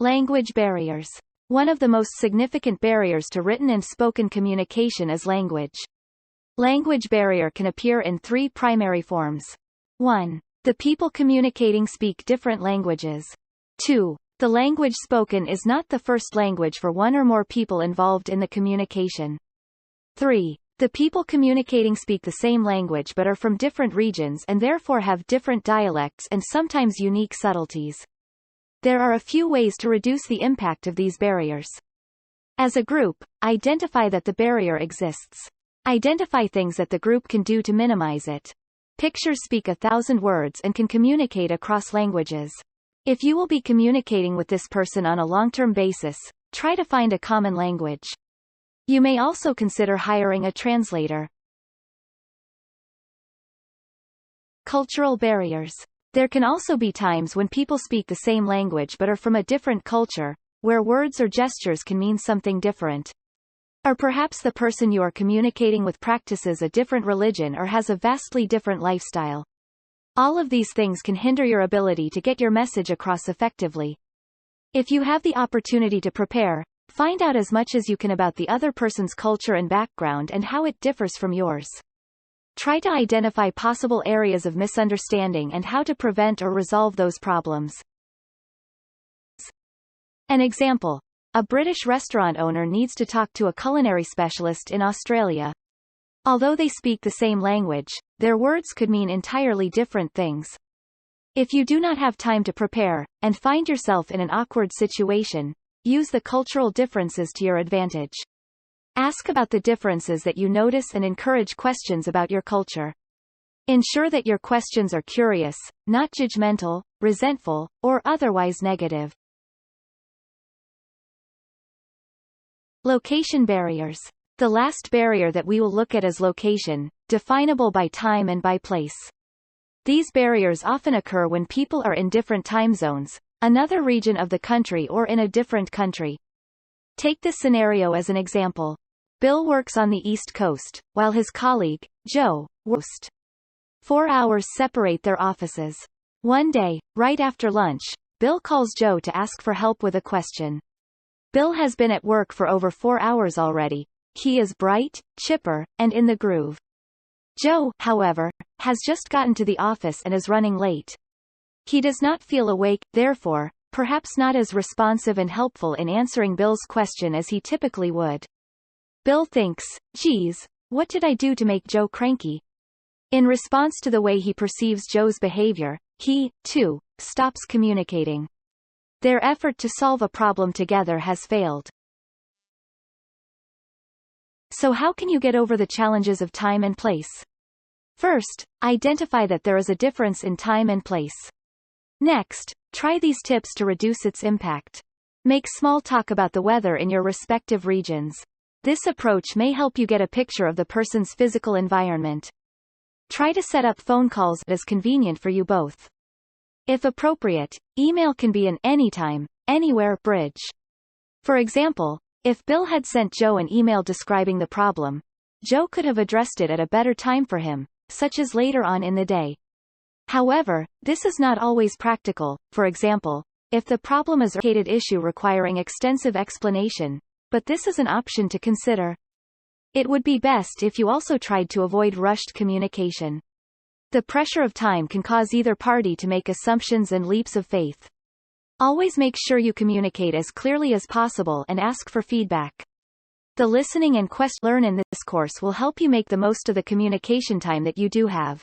Language barriers. One of the most significant barriers to written and spoken communication is language. Language barrier can appear in three primary forms. 1. The people communicating speak different languages. 2. The language spoken is not the first language for one or more people involved in the communication. 3. The people communicating speak the same language but are from different regions and therefore have different dialects and sometimes unique subtleties. There are a few ways to reduce the impact of these barriers. As a group, identify that the barrier exists. Identify things that the group can do to minimize it. Pictures speak 1,000 words and can communicate across languages. If you will be communicating with this person on a long-term basis, try to find a common language. You may also consider hiring a translator. Cultural barriers. There can also be times when people speak the same language but are from a different culture, where words or gestures can mean something different. Or perhaps the person you are communicating with practices a different religion or has a vastly different lifestyle. All of these things can hinder your ability to get your message across effectively. If you have the opportunity to prepare, find out as much as you can about the other person's culture and background and how it differs from yours. Try to identify possible areas of misunderstanding and how to prevent or resolve those problems. An example. A British restaurant owner needs to talk to a culinary specialist in Australia. Although they speak the same language, their words could mean entirely different things. If you do not have time to prepare, and find yourself in an awkward situation, use the cultural differences to your advantage. Ask about the differences that you notice and encourage questions about your culture. Ensure that your questions are curious, not judgmental, resentful, or otherwise negative. Location barriers. The last barrier that we will look at is location, definable by time and by place. These barriers often occur when people are in different time zones, another region of the country or in a different country. Take this scenario as an example. Bill works on the East Coast, while his colleague, Joe, works West. 4 hours separate their offices. One day, right after lunch, Bill calls Joe to ask for help with a question. Bill has been at work for over 4 hours already. He is bright, chipper, and in the groove. Joe, however, has just gotten to the office and is running late. He does not feel awake, therefore, perhaps not as responsive and helpful in answering Bill's question as he typically would. Bill thinks, geez, what did I do to make Joe cranky? In response to the way he perceives Joe's behavior, he, too, stops communicating. Their effort to solve a problem together has failed. So how can you get over the challenges of time and place? First, identify that there is a difference in time and place. Next, try these tips to reduce its impact. Make small talk about the weather in your respective regions. This approach may help you get a picture of the person's physical environment. Try to set up phone calls that is convenient for you both. If appropriate, email can be an anytime, anywhere bridge. For example, if Bill had sent Joe an email describing the problem, Joe could have addressed it at a better time for him, such as later on in the day. However, this is not always practical. For example, if the problem is a complicated issue requiring extensive explanation, but this is an option to consider. It would be best if you also tried to avoid rushed communication. The pressure of time can cause either party to make assumptions and leaps of faith. Always make sure you communicate as clearly as possible and ask for feedback. The listening and learn in this course will help you make the most of the communication time that you do have.